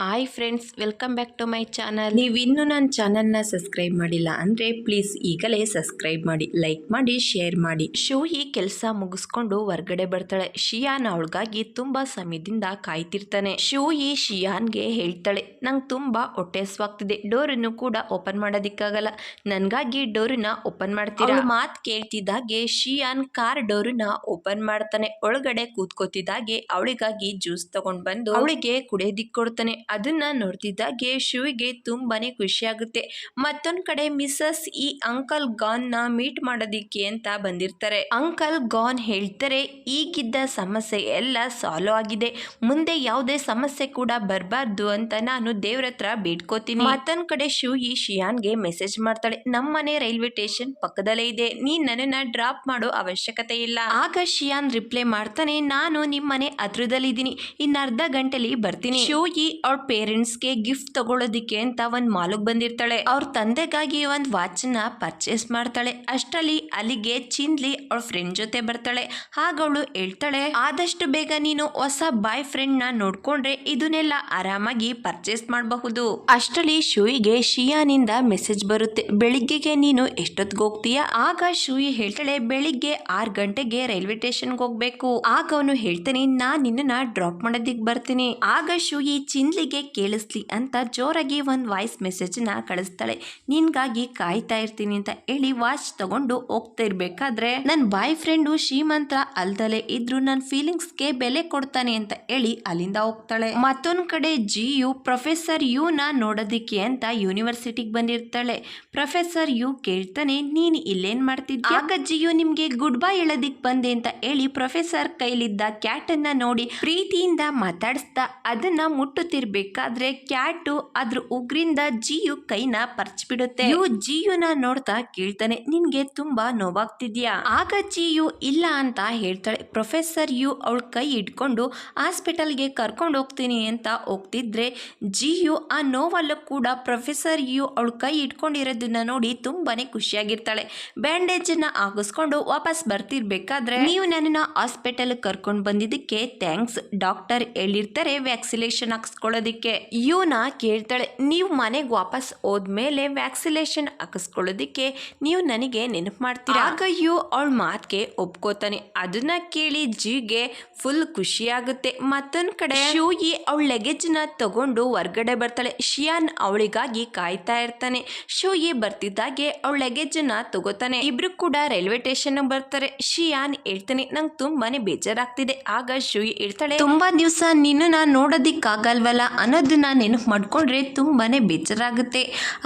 Hi friends, welcome back to my channel. ನೀವು ಇನ್ನೂ ನನ್ನ ಚಾನಲ್ನ ಸಬ್ಸ್ಕ್ರೈಬ್ ಮಾಡಿಲ್ಲ ಅಂದರೆ ಪ್ಲೀಸ್ ಈಗಲೇ ಸಬ್ಸ್ಕ್ರೈಬ್ ಮಾಡಿ, ಲೈಕ್ ಮಾಡಿ, ಶೇರ್ ಮಾಡಿ. ಶೂಹಿ ಕೆಲಸ ಮುಗಿಸ್ಕೊಂಡು ಹೊರಗಡೆ ಬರ್ತಾಳೆ. ಶಿಯಾನ್ ಅವಳಿಗಾಗಿ ತುಂಬ ಸಮಯದಿಂದ ಕಾಯ್ತಿರ್ತಾನೆ. ಶೂಹಿ ಶಿಯಾನ್ಗೆ ಹೇಳ್ತಾಳೆ, ನಂಗೆ ತುಂಬ ಹೊಟ್ಟೆ ಹಸ್ವಾಗ್ತಿದೆ, ಡೋರನ್ನು ಕೂಡ ಓಪನ್ ಮಾಡೋದಕ್ಕಾಗಲ್ಲ, ನನಗಾಗಿ ಡೋರನ್ನ ಓಪನ್ ಮಾಡ್ತೀರಾ? ಮಾತು ಕೇಳ್ತಿದ್ದಾಗೆ ಶಿಯಾನ್ ಕಾರ್ ಡೋರನ್ನ ಓಪನ್ ಮಾಡ್ತಾನೆ. ಒಳಗಡೆ ಕೂತ್ಕೋತಿದ್ದಾಗೆ ಅವಳಿಗಾಗಿ ಜ್ಯೂಸ್ ತಗೊಂಡ್ ಬಂದು ಅವಳಿಗೆ ಕುಡಿಯೋದಿಕ್ ಕೊಡ್ತಾನೆ. ಅದನ್ನ ನೋಡ್ತಿದ್ದಾಗೆ ಶಿವಿಗೆ ತುಂಬಾನೇ ಖುಷಿ ಆಗುತ್ತೆ. ಮತ್ತೊಂದ್ ಕಡೆ ಮಿಸಸ್ ಈ ಅಂಕಲ್ ಗಾನ್ ನ ಮೀಟ್ ಮಾಡೋದಿಕ್ಕೆ ಅಂತ ಬಂದಿರ್ತಾರೆ. ಅಂಕಲ್ ಗಾನ್ ಹೇಳ್ತಾರೆ, ಈಗಿದ್ದ ಸಮಸ್ಯೆ ಎಲ್ಲ ಸಾಲ್ವ್ ಆಗಿದೆ, ಮುಂದೆ ಯಾವುದೇ ಸಮಸ್ಯೆ ಕೂಡ ಬರಬಾರ್ದು ಅಂತ ನಾನು ದೇವ್ರ ಹತ್ರ ಬೇಡ್ಕೋತೀನಿ. ಮತ್ತೊಂದ್ ಕಡೆ ಶಿವಿ ಶಿಯಾನ್ಗೆ ಮೆಸೇಜ್ ಮಾಡ್ತಾಳೆ, ನಮ್ಮನೆ ರೈಲ್ವೆ ಸ್ಟೇಷನ್ ಪಕ್ಕದಲ್ಲೇ ಇದೆ, ನೀನ್ ನನ್ನನ್ನ ಡ್ರಾಪ್ ಮಾಡೋ ಅವಶ್ಯಕತೆ ಇಲ್ಲ. ಆಗ ಶಿಯಾನ್ ರಿಪ್ಲೈ ಮಾಡ್ತಾನೆ, ನಾನು ನಿಮ್ಮನೆ ಹತ್ರದಲ್ಲಿದ್ದೀನಿ, ಇನ್ನು ಅರ್ಧ ಗಂಟೆಲಿ ಬರ್ತೀನಿ. ಶಿವಿ ಅವ್ರ ಪೇರೆಂಟ್ಸ್ಗೆ ಗಿಫ್ಟ್ ತಗೊಳ್ಳೋದಿಕ್ಕೆ ಅಂತ ಒಂದ್ ಮಾಲ್ಗೆ ಬಂದಿರ್ತಾಳೆ. ಅವ್ರ ತಂದೆಗಾಗಿ ಒಂದ್ ವಾಚ್ ನ ಪರ್ಚೇಸ್ ಮಾಡ್ತಾಳೆ. ಅಷ್ಟರಲ್ಲಿ ಅಲ್ಲಿಗೆ ಚಿಂದ್ಲಿ ಅವ್ರ ಫ್ರೆಂಡ್ ಜೊತೆ ಬರ್ತಾಳೆ. ಆಗ ಅವಳು ಹೇಳ್ತಾಳೆ, ಆದಷ್ಟು ಬೇಗ ನೀನು ಹೊಸ ಬಾಯ್ ಫ್ರೆಂಡ್ ನ ನೋಡ್ಕೊಂಡ್ರೆ ಇದನ್ನೆಲ್ಲ ಆರಾಮಾಗಿ ಪರ್ಚೇಸ್ ಮಾಡಬಹುದು. ಅಷ್ಟರಲ್ಲಿ ಶೂಯಿಗೆ ಶಿಯಾನಿಂದ ಮೆಸೇಜ್ ಬರುತ್ತೆ, ಬೆಳಿಗ್ಗೆಗೆ ನೀನು ಎಷ್ಟೊತ್ತಿಗೆ ಹೋಗ್ತೀಯಾ? ಆಗ ಶೂಯಿ ಹೇಳ್ತಾಳೆ, ಬೆಳಿಗ್ಗೆ 6 ಗಂಟೆಗೆ ರೈಲ್ವೆ ಸ್ಟೇಷನ್ಗೆ ಹೋಗ್ಬೇಕು. ಆಗ ಅವನು ಹೇಳ್ತಾನೆ, ನಾನ್ ನಿನ್ನ ಡ್ರಾಪ್ ಮಾಡೋದಿಕ್ ಬರ್ತೀನಿ. ಆಗ ಶೂಯಿ ಚಿಂದ್ಲಿಗೆ ಕೇಳಿಸ್ಲಿ ಅಂತ ಜೋರಾಗಿ ಒಂದು ವಾಯ್ಸ್ ಮೆಸೇಜ್ ನ ಕಳಿಸ್ತಾಳೆ, ನಿನ್ಗಾಗಿ ಕಾಯ್ತಾ ಇರ್ತೀನಿ ಅಂತ ಹೇಳಿ ವಾಚ್ ತಗೊಂಡು ಹೋಗ್ತಾ ಇರ್ಬೇಕಾದ್ರೆ ನನ್ನ ಬಾಯ್ ಫ್ರೆಂಡು ಶ್ರೀಮಂತ ಅಲ್ದಲೆ ಇದ್ರು ನನ್ನ ಫೀಲಿಂಗ್ಸ್ಗೆ ಬೆಲೆ ಕೊಡ್ತಾನೆ ಅಂತ ಹೇಳಿ ಅಲ್ಲಿಂದ ಹೋಗ್ತಾಳೆ. ಮತ್ತೊಂದ್ ಕಡೆ ಜಿಯು ಪ್ರೊಫೆಸರ್ ಯು ನ ನೋಡೋದಿಕ್ಕೆ ಅಂತ ಯೂನಿವರ್ಸಿಟಿಗೆ ಬಂದಿರ್ತಾಳೆ. ಪ್ರೊಫೆಸರ್ ಯು ಕೇಳ್ತಾನೆ, ನೀನ್ ಇಲ್ಲೇನ್ ಮಾಡ್ತಿದ್ಯಾ? ಆಗ ಜಿಯು ನಿಮ್ಗೆ ಗುಡ್ ಬೈ ಹೇಳೋದಿಕ್ ಬಂದೆ ಅಂತ ಹೇಳಿ ಪ್ರೊಫೆಸರ್ ಕೈಲಿದ್ದ ಕ್ಯಾಟ್ ಅನ್ನ ನೋಡಿ ಪ್ರೀತಿಯಿಂದ ಮಾತಾಡಿಸ್ತಾ ಅದನ್ನ ಮುಟ್ಟುತ್ತಿರ್ಬೇಕಾದ್ರೆ ಕ್ಯಾಟು ಅದ್ರ ಉಗ್ರಿಂದ ಜಿಯು ಕೈನ ಪರ್ಚ್ಬಿಡುತ್ತೆ. ಜಿಯುನ ನೋಡ್ತಾ ಕೇಳ್ತಾನೆ, ನಿನ್ಗೆ ತುಂಬಾ ನೋವಾಗ್ತಿದ್ಯಾ? ಆಗ ಜಿಯು ಇಲ್ಲ ಅಂತ ಹೇಳ್ತಾಳೆ. ಪ್ರೊಫೆಸರ್ ಯು ಅವಳ ಕೈ ಇಟ್ಕೊಂಡು ಹಾಸ್ಪಿಟಲ್ಗೆ ಕರ್ಕೊಂಡು ಹೋಗ್ತೀನಿ ಅಂತ ಹೋಗ್ತಿದ್ರೆ ಜಿಯು ಆ ನೋವಲ್ಲೂ ಕೂಡ ಪ್ರೊಫೆಸರ್ ಯು ಅವಳ ಕೈ ಇಟ್ಕೊಂಡಿರೋದನ್ನ ನೋಡಿ ತುಂಬಾನೇ ಖುಷಿಯಾಗಿರ್ತಾಳೆ. ಬ್ಯಾಂಡೇಜ್ ನ ಹಾಕಿಸ್ಕೊಂಡು ವಾಪಸ್ ಬರ್ತಿರ್ಬೇಕಾದ್ರೆ, ನೀವು ನನ್ನನ್ನ ಹಾಸ್ಪಿಟಲ್ ಕರ್ಕೊಂಡು ಬಂದಿದ್ದಕ್ಕೆ ಥ್ಯಾಂಕ್ಸ್, ಡಾಕ್ಟರ್ ಹೇಳಿರ್ತಾರೆ ವ್ಯಾಕ್ಸಿನೇಷನ್ ಹಾಕಿಸ್ಕೊಳ್ಳೋದಿಕ್ಕೆ. ಯುನ ಕೇಳ್ತಾಳೆ, ನೀವು ಮನೆಗೆ ವಾಪಸ್ ಹೋದ್ಮೇಲೆ ವ್ಯಾಕ್ಸಿನೇಷನ್ ಹಾಕಿಸ್ಕೊಳ್ಳೋದಿಕ್ಕೆ ನೀವು ನನಗೆ ನೆನಪು ಮಾಡ್ತೀರಾ? ಆಗ ಯು ಅವಳ ಮಾತಿಗೆ ಒಪ್ಕೋತಾನೆ. ಅದನ್ನ ಕೇಳಿ ಜಿಗೆ ಫುಲ್ ಖುಷಿ ಆಗುತ್ತೆ. ಮತ್ತೊಂದ್ ಕಡೆ ಶೂಯಿ ಅವಳ ಲಗೇಜ್ ನ ತಗೊಂಡು ಹೊರ್ಗಡೆ ಬರ್ತಾಳೆ. ಶಿಯಾನ್ ಅವಳಿಗಾಗಿ ಕಾಯ್ತಾ ಇರ್ತಾನೆ. ಶೂಯಿ ಬರ್ತಿದ್ದಾಗೆ ಅವಳ ಲಗೇಜ್ ನ ತಗೋತಾನೆ. ಇಬ್ರು ಕೂಡ ರೈಲ್ವೆ ಸ್ಟೇಷನ್ ಬರ್ತಾರೆ. ಶಿಯಾನ್ ಹೇಳ್ತಾನೆ, ನಂಗೆ ತುಂಬಾನೇ ಬೇಜಾರಾಗ್ತಿದೆ. ಆಗ ಶೂಯಿ ಹೇಳ್ತಾಳೆ, ತುಂಬಾ ದಿವಸ ನಿನ್ನ ನೋಡೋದಿಕ್ಕಾಗಲ್ವಲ್ಲ ಅನ್ನೋದನ್ನ ನೆನಪು ಮಾಡ್ಕೊಂಡ್ರೆ ತುಂಬಾನೇ ಬೇಜಾರಾಗುತ್ತೆ.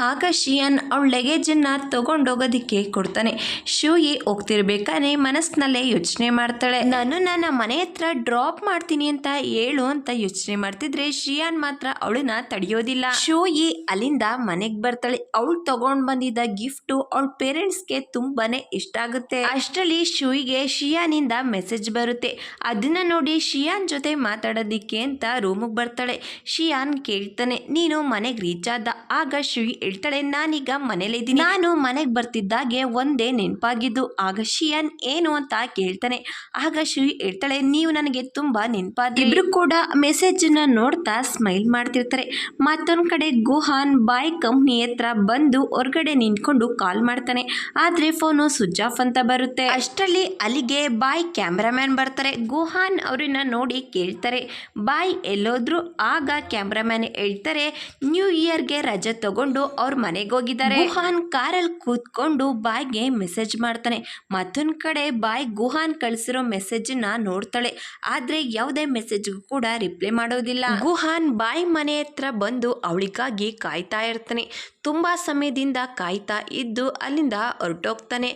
ಆಗ ಶಿಯಾನ್ ಅವಳ ಲಗೇಜನ್ನ ತಗೊಂಡೋಗೋದಿಕ್ಕೆ ಕೊಡ್ತಾನೆ. ಶೂಯಿ ಹೋಗ್ತಿರ್ಬೇಕಾದ್ರೆ ಮನಸ್ಸಿನಲ್ಲೇ ಯೋಚನೆ ಮಾಡ್ತಾಳೆ, ನಾನು ನನ್ನ ಮನೆ ಹತ್ರ ಡ್ರಾಪ್ ಮಾಡ್ತೀನಿ ಅಂತ ಹೇಳು ಅಂತ ಯೋಚನೆ ಮಾಡ್ತಿದ್ರೆ ಶಿಯಾನ್ ಮಾತ್ರ ಅವಳನ್ನ ತಡೆಯೋದಿಲ್ಲ. ಶೂಯಿ ಅಲ್ಲಿಂದ ಮನೆಗೆ ಬರ್ತಾಳೆ. ಅವಳು ತಗೊಂಡ್ ಬಂದಿದ್ದ ಗಿಫ್ಟ್ ಅವಳ ಪೇರೆಂಟ್ಸ್ಗೆ ತುಂಬಾನೇ ಇಷ್ಟ ಆಗುತ್ತೆ. ಅಷ್ಟರಲ್ಲಿ ಶೂಯಿಗೆ ಶಿಯಾನಿಂದ ಮೆಸೇಜ್ ಬರುತ್ತೆ. ಅದನ್ನ ನೋಡಿ ಶಿಯಾನ್ ಜೊತೆ ಮಾತಾಡೋದಿಕ್ಕೆ ಅಂತ ರೂಮಿಗೆ ಬರ್ತಾಳೆ. ಶಿಯಾನ್ ಕೇಳ್ತಾನೆ, ನೀನು ಮನೆಗೆ ರೀಚ್ ಆದ? ಆಗ ಶೂಯಿ ಹೇಳ್ತಾಳೆ, ನಾನೀಗ ಮನೇಲಿದ್ದೀನಿ, ನಾನು ಮನೆಗೆ ಬರ್ತಿದ್ದಾಗೆ ಒಂದೇ ನೆನಪಾಗಿದ್ದು. ಆಗ ಶಿಯಾನ್ ಏನು ಅಂತ ಕೇಳ್ತಾನೆ. ಆಗ ಶೂಯಿ ಹೇಳ್ತಾಳೆ, ನೀವು ನನಗೆ ತುಂಬಾ ನೆನಪಾದ್ರಿ. ಇಬ್ರು ಕೂಡ ಮೆಸೇಜ್ ನ ನೋಡ್ತಾ ಸ್ಮೈಲ್ ಮಾಡ್ತಿರ್ತಾರೆ. ಮತ್ತೊಂದ್ ಕಡೆ ಗುಹಾನ್ ಬಾಯ್ ಕಂಪ್ನಿ ಹತ್ರ ಬಂದು ಹೊರಗಡೆ ನಿಂತ್ಕೊಂಡು ಕಾಲ್ ಮಾಡ್ತಾನೆ. ಆದ್ರೆ ಫೋನು ಸ್ವಿಚ್ ಆಫ್ ಅಂತ ಬರುತ್ತೆ. ಅಷ್ಟರಲ್ಲಿ ಅಲ್ಲಿಗೆ ಬಾಯ್ ಕ್ಯಾಮ್ರಾಮ್ಯಾನ್ ಬರ್ತಾರೆ. ಗುಹಾನ್ ಅವ್ರನ್ನ ನೋಡಿ ಕೇಳ್ತಾರೆ, ಬಾಯ್ ಎಲ್ಲೋದ್ರು? ಆಗ ಕ್ಯಾಮ್ರಾಮ್ಯಾನ್ ಹೇಳ್ತಾರೆ, ನ್ಯೂ ಇಯರ್ಗೆ ರಜೆ ತಗೊಂಡು ಅವ್ರ ಮನೆಗೆ ಹೋಗಿದ್ದಾರೆ. ಗುಹಾನ್ ಕಾರಲ್ಲಿ ಕೂತ್ಕೊಂಡು ಬಾಯ್ಗೆ ಮೆಸೇಜ್ ಮಾಡ್ತಾನೆ. ಮತ್ತೊಂದ್ ಕಡೆ ಬಾಯ್ ಗುಹಾನ್ ಕಳಿಸಿರೋ ಮೆಸೇಜ್ ನ ನೋಡ್ತಾಳೆ. ಆದ್ರೆ ಯಾವುದೇ ಮೆಸೇಜ್ ಕೂಡ ರಿಪ್ಲೈ ಮಾಡೋದಿಲ್ಲ. ಗುಹಾನ್ ಬಾಯ್ ಮನೆ ಹತ್ರ ಬಂದು ಅವಳಿಗಾಗಿ ಕಾಯ್ತಾ ಇರ್ತಾನೆ. ತುಂಬಾ ಸಮಯದಿಂದ ಕಾಯ್ತಾ ಇದ್ದು ಅಲ್ಲಿಂದ ಹೊರಟೋಗ್ತಾನೆ.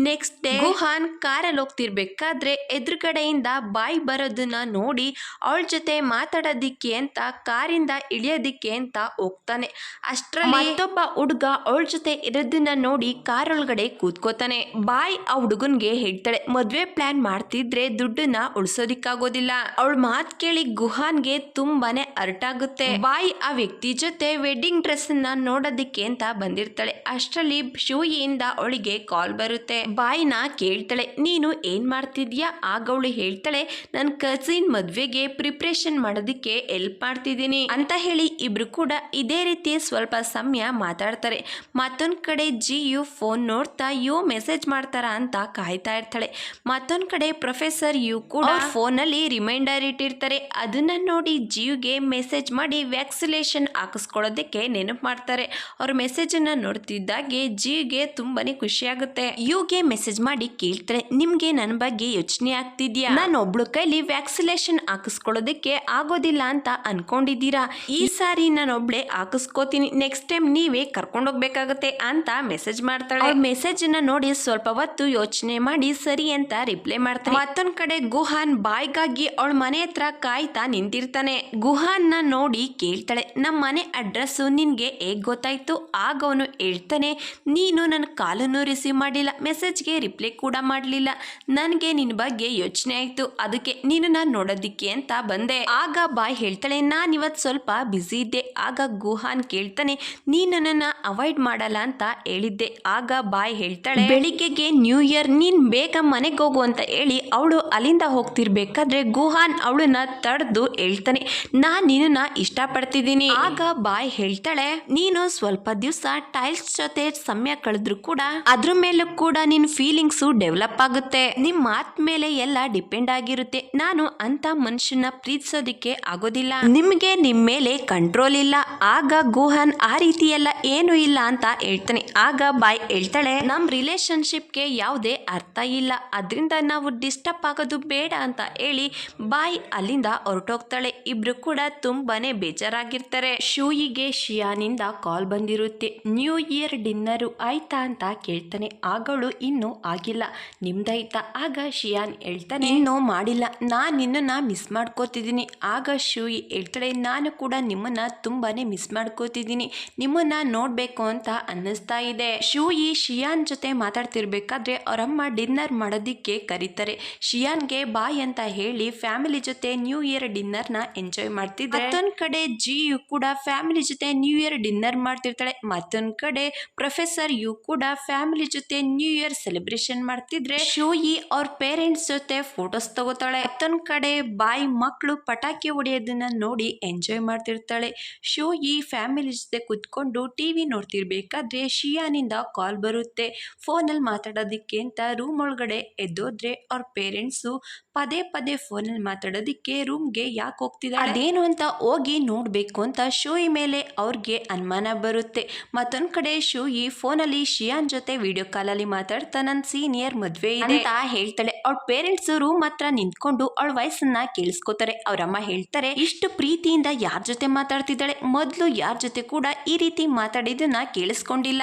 ನೆಕ್ಸ್ಟ್ ಡೇ ಗುಹಾನ್ ಕಾರಲ್ಲಿ ಹೋಗ್ತಿರ್ಬೇಕಾದ್ರೆ ಎದುರುಗಡೆಯಿಂದ ಬಾಯ್ ಬರೋದನ್ನ ನೋಡಿ ಅವಳ ಜೊತೆ ಮಾತಾಡೋದಿಕ್ಕೆ ಅಂತ ಕಾರಿಂದ ಇಳಿಯೋದಿಕ್ಕೆ ಅಂತ ಹೋಗ್ತಾನೆ. ಅಷ್ಟರಲ್ಲಿ ಮತ್ತೊಬ್ಬ ಹುಡುಗ ಅವಳ ಜೊತೆ ಇರೋದನ್ನ ನೋಡಿ ಕಾರ್ ಒಳಗಡೆ ಕೂತ್ಕೋತಾನೆ. ಬಾಯ್ ಆ ಹುಡುಗನ್ಗೆ ಹೇಳ್ತಾಳೆ, ಮದ್ವೆ ಪ್ಲಾನ್ ಮಾಡ್ತಿದ್ರೆ ದುಡ್ಡನ್ನ ಉಳಿಸೋದಿಕ್ಕಾಗೋದಿಲ್ಲ. ಅವಳ ಮಾತು ಕೇಳಿ ಗುಹಾನ್ಗೆ ತುಂಬಾನೇ ಹರ್ಟ್ ಆಗುತ್ತೆ. ಬಾಯ್ ಆ ವ್ಯಕ್ತಿ ಜೊತೆ ವೆಡ್ಡಿಂಗ್ ಡ್ರೆಸ್ ನ ನೋಡೋದಿಕ್ಕೆ ಅಂತ ಬಂದಿರ್ತಾಳೆ. ಅಷ್ಟರಲ್ಲಿ ಶೂಯಿಯಿಂದ ಅವಳಿಗೆ ಕಾಲ್ ಬರುತ್ತೆ. ಬಾಯ್ನ ಕೇಳ್ತಾಳೆ, ನೀನು ಏನ್ ಮಾಡ್ತಿದ್ಯಾ? ಆಗ ಅವಳು ಹೇಳ್ತಾಳೆ, ನನ್ನ ಕಸಿನ್ ಮದ್ವೆಗೆ ಪ್ರಿಪ್ರೇಷನ್ ಮಾಡೋದಿಕ್ಕೆ ಹೆಲ್ಪ್ ಮಾಡ್ತಿದ್ದೀನಿ. ಮಾಡ್ತಿದ್ದೀನಿ ಅಂತ ಹೇಳಿ ಇಬ್ರು ಕೂಡ ಇದೇ ರೀತಿ ಸ್ವಲ್ಪ ಸಮಯ ಮಾತಾಡ್ತಾರೆ. ಮತ್ತೊಂದ್ ಕಡೆ ಜಿಯು ಫೋನ್ ನೋಡ್ತಾ ಯು ಮೆಸೇಜ್ ಮಾಡ್ತಾರ ಅಂತ ಕಾಯ್ತಾ ಇರ್ತಾಳೆ. ಮತ್ತೊಂದ್ ಕಡೆ ಪ್ರೊಫೆಸರ್ ಯು ಕೂಡ ಫೋನ್ ಅಲ್ಲಿ ರಿಮೈಂಡರ್ ಇಟ್ಟಿರ್ತಾರೆ. ಅದನ್ನ ನೋಡಿ ಜಿಯುಗೆ ಮೆಸೇಜ್ ಮಾಡಿ ವ್ಯಾಕ್ಸಿನೇಷನ್ ಹಾಕಿಸ್ಕೊಳ್ಳೋದಕ್ಕೆ ನೆನಪು ಮಾಡ್ತಾರೆ. ಅವ್ರ ಮೆಸೇಜ್ ಅನ್ನ ನೋಡ್ತಿದ್ದಾಗೆ ಜಿಯುಗೆ ತುಂಬಾನೇ ಖುಷಿ ಆಗುತ್ತೆ. ಯುಗೆ ಮೆಸೇಜ್ ಮಾಡಿ ಕೇಳ್ತಾರೆ, ನಿಮ್ಗೆ ನನ್ನ ಬಗ್ಗೆ ಯೋಚನೆ ಆಗ್ತಿದ್ಯಾ? ನಾನು ಒಬ್ಳು ಕೈಲಿ ವ್ಯಾಕ್ಸಿನೇಷನ್ ಹಾಕಿಸ್ಕೊಳ್ಳೋದಕ್ಕೆ ಆಗೋದಿಲ್ಲ ಅಂತ ಅನ್ಕೊಂಡಿದ್ದೀರಾ? ಈ ಸಾರಿ ನಾನು ಒಬ್ಳೆ ಹಾಕಿಸ್ಕೋತೀನಿ, ನೆಕ್ಸ್ಟ್ ಟೈಮ್ ನೀವೇ ಕರ್ಕೊಂಡೋಗ್ಬೇಕಾಗತ್ತೆ ಅಂತ ಮೆಸೇಜ್ ಮಾಡ್ತಾಳೆ. ಮೆಸೇಜ್ ಅನ್ನ ನೋಡಿ ಸ್ವಲ್ಪ ಹೊತ್ತು ಯೋಚನೆ ಮಾಡಿ ಸರಿ ಅಂತ ರಿಪ್ಲೈ ಮಾಡ್ತಾನೆ. ಮತ್ತೊಂದ್ ಕಡೆ ಗುಹಾನ್ ಬಾಯ್ಗಾಗಿ ಅವಳ ಮನೆ ಹತ್ರ ಕಾಯ್ತಾ ನಿಂತಿರ್ತಾನೆ. ಗುಹಾನ್ ನ ನೋಡಿ ಕೇಳ್ತಾಳೆ, ನಮ್ಮ ಮನೆ ಅಡ್ರೆಸ್ ನಿನ್ಗೆ ಹೇಗ್ ಗೊತ್ತಾಯ್ತು? ಆಗ ಅವನು ಹೇಳ್ತಾನೆ, ನೀನು ನನ್ನ ಕಾಲನ್ನು ರಿಸೀವ್ ಮಾಡಿಲ್ಲ, ಮೆಸೇಜ್ಗೆ ರಿಪ್ಲೈ ಕೂಡ ಮಾಡಲಿಲ್ಲ, ನನಗೆ ನಿನ್ನ ಬಗ್ಗೆ ಯೋಚನೆ ಆಯ್ತು, ಅದಕ್ಕೆ ನೀನು ನಾನು ನೋಡೋದಿಕ್ಕೆ ಅಂತ ಬಂದೆ. ಆಗ ಬಾಯ್ ಹೇಳ್ತಾಳೆ, ನಾನು ಇವತ್ತು ಸ್ವಲ್ಪ ಬ್ಯುಸಿ ಇದ್ದೆ. ಆಗ ಗುಹಾನ್ ಕೇಳ್ತಾನೆ, ನೀನು ನನ್ನನ್ನು ಅವಾಯ್ಡ್ ಮಾಡಲ್ಲ ಅಂತ ಹೇಳಿದ್ದೆ. ಆಗ ಬಾಯ್ ಹೇಳ್ತಾಳೆ, ಬೆಳಿಗ್ಗೆಗೆ ನ್ಯೂ ಇಯರ್, ನೀನ್ ಬೇಗ ಮನೆಗೆ ಹೋಗು ಅಂತ ಹೇಳಿ ಅವಳು ಅಲ್ಲಿಂದ ಹೋಗ್ತಿರ್ಬೇಕಾದ್ರೆ ಗುಹಾನ್ ಅವಳನ್ನ ತಡೆದು ಹೇಳ್ತಾನೆ, ನಾನು ನಿನ್ನ ಇಷ್ಟಪಡ್ತಿದ್ದೀನಿ. ಆಗ ಬಾಯ್ ಹೇಳ್ತಾಳೆ, ನೀನು ಸ್ವಲ್ಪ ದಿವಸ ಟೈಲ್ಸ್ ಜೊತೆ ಸಮಯ ಕಳೆದ್ರು ಕೂಡ ಅದ್ರ ಮೇಲೂ ಕೂಡ ನಿನ್ ಫೀಲಿಂಗ್ಸು ಡೆವಲಪ್ ಆಗುತ್ತೆ. ನಿಮ್ ಮಾತ್ ಮೇಲೆ ಎಲ್ಲ ಡಿಪೆಂಡ್ ಆಗಿರುತ್ತೆ. ನಾನು ಅಂತ ಮನುಷ್ಯನ ಪ್ರೀತಿಸೋದಿಕ್ಕೆ ಆಗೋದಿಲ್ಲ, ನಿಮ್ಗೆ ನಿಮ್ ಮೇಲೆ ಕಂಟ್ರೋಲ್ ಇಲ್ಲ. ಆಗ ಗುಹಾನ್ ಆ ರೀತಿ ಎಲ್ಲ ಏನು ಇಲ್ಲ ಅಂತ ಹೇಳ್ತಾನೆ. ಆಗ ಬಾಯ್ ಹೇಳ್ತಾಳೆ, ನಮ್ ರಿಲೇಶನ್ಶಿಪ್ಗೆ ಯಾವುದೇ ಅರ್ಥ ಇಲ್ಲ, ಅದರಿಂದ ನಾವು ಡಿಸ್ಟರ್ಬ್ ಆಗೋದು ಬೇಡ ಅಂತ ಹೇಳಿ ಬಾಯ್ ಅಲ್ಲಿಂದ ಹೊರಟೋಗ್ತಾಳೆ. ಇಬ್ರು ಕೂಡ ತುಂಬಾನೇ ಬೇಜಾರಾಗಿರ್ತಾರೆ. ಶೂಯಿಗೆ ಶಿಯಾನಿಂದ ಕಾಲ್ ಬಂದಿರುತ್ತೆ. ನ್ಯೂ ಇಯರ್ ಡಿನ್ನರು ಆಯ್ತಾ ಅಂತ ಕೇಳ್ತಾನೆ. ಆಗಳು ಇನ್ನೂ ಆಗಿಲ್ಲ, ನಿಮ್ದಾಯ್ತಾ? ಆಗ ಶಿಯಾನ್ ಹೇಳ್ತಾನೆ, ಇನ್ನೂ ಮಾಡಿಲ್ಲ, ನಾನು ನಿನ್ನನ್ನ ಮಿಸ್ ಮಾಡ್ಕೋತಿದ್ದೀನಿ. ಆಗ ಶೂಯಿ ಹೇಳ್ತಾಳೆ, ನಾನು ಕೂಡ ನಿಮ್ಮನ್ನ ತುಂಬಾನೇ ಮಿಸ್ ಮಾಡ್ಕೋತಿದ್ದೀನಿ, ನಿಮ್ಮನ್ನ ನೋಡ್ಬೇಕು ಅಂತ ಅನ್ನಿಸ್ತಾ ಇದೆ. ಶೂಯಿ ಶಿಯಾನ್ ಜೊತೆ ಮಾತಾಡ್ತಿರ್ಬೇಕಾದ್ರೆ ಅವರಮ್ಮ ಡಿನ್ನರ್ ಮಾಡೋದಿಕ್ಕೆ ಕರೀತಾರೆ. ಶಿಯಾನ್ಗೆ ಬಾಯ್ ಅಂತ ಹೇಳಿ ಫ್ಯಾಮಿಲಿ ಜೊತೆ ನ್ಯೂ ಇಯರ್ ಡಿನ್ನರ್ ನ ಎಂಜಾಯ್ ಮಾಡ್ತಿದ್ರೆ, ಮತ್ತೊಂದ್ ಕಡೆ ಜಿಯು ಕೂಡ ಫ್ಯಾಮಿಲಿ ಜೊತೆ ನ್ಯೂ ಇಯರ್ ಡಿನ್ನರ್ ಮಾಡ್ತಿರ್ತಾಳೆ. ಮತ್ತೊಂದ್ ಕಡೆ ಪ್ರೊಫೆಸರ್ ಯು ಕೂಡ ಫ್ಯಾಮಿಲಿ ಜೊತೆ ನ್ಯೂ ಇಯರ್ ಸೆಲೆಬ್ರೇಷನ್ ಮಾಡ್ತಿದ್ರೆ ಶೂಯಿ ಅವ್ರ ಪೇರೆಂಟ್ಸ್ ಜೊತೆ ಫೋಟೋಸ್ ತಗೋತಾಳೆ. ಮತ್ತೊಂದ್ ಕಡೆ ಬಾಯ್ ಮಕ್ಕಳು ಪಟಾಕಿ ಹೊಡೆಯೋದನ್ನ ನೋಡಿ ಎಂಜಾಯ್ ಮಾಡ್ತಿರ್ತಾಳೆ. ಶೂಯಿ ಫ್ಯಾಮಿಲಿ ಜೊತೆ ಕುತ್ಕೊಂಡು ಟಿವಿ ನೋಡ್ತಿರ್ಬೇಕಾದ್ರೆ ಶಿಯಾನಿಂದ ಕಾಲ್ ಬರುತ್ತೆ. ಫೋನಲ್ಲಿ ಮಾತಾಡೋದಿಕ್ಕೆ ಅಂತ ರೂಮ್ ಒಳಗಡೆ ಎದ್ದೋದ್ರೆ ಅವ್ರ ಪೇರೆಂಟ್ಸು ಪದೇ ಪದೇ ಫೋನಲ್ಲಿ ಮಾತಾಡೋದಿಕ್ಕೆ ರೂಮ್ಗೆ ಯಾಕೆ ಹೋಗ್ತಿದ್ದಾಳೆ, ಅದೇನು ಅಂತ ಹೋಗಿ ನೋಡ್ಬೇಕು ಅಂತ ಶೂಯಿ ಮೇಲೆ ಅವ್ರಿಗೆ ಅನುಮಾನ ಬರುತ್ತೆ. ಮತ್ತೊಂದ್ ಕಡೆ ಶೂಯಿ ಫೋನಲ್ಲಿ ಶಿಯಾನ್ ಜೊತೆ ವಿಡಿಯೋ ಕಾಲಲ್ಲಿ ಮಾತಾಡ್ತಾ ನನ್ನ ಸೀನಿಯರ್ ಮದ್ವೆ ಇದೆ ಅಂತ ಹೇಳ್ತಾಳೆ. ಅವಳ ಪೇರೆಂಟ್ಸ್ ರೂಮ್ ಹತ್ರ ನಿಂತ್ಕೊಂಡು ಅವಳ ವಯಸ್ಸನ್ನ ಕೇಳಿಸ್ಕೋತಾರೆ. ಅವ್ರಮ್ಮ ಹೇಳ್ತಾರೆ, ಇಷ್ಟು ಪ್ರೀತಿಯಿಂದ ಯಾರ ಜೊತೆ ಮಾತಾಡ್ತಿದ್ದಾಳೆ, ಮೊದ್ಲು ಯಾರ ಜೊತೆ ಕೂಡ ಈ ರೀತಿ ಮಾತಾಡಿದನ್ನ ಕೇಳಿಸ್ಕೊಂಡಿಲ್ಲ.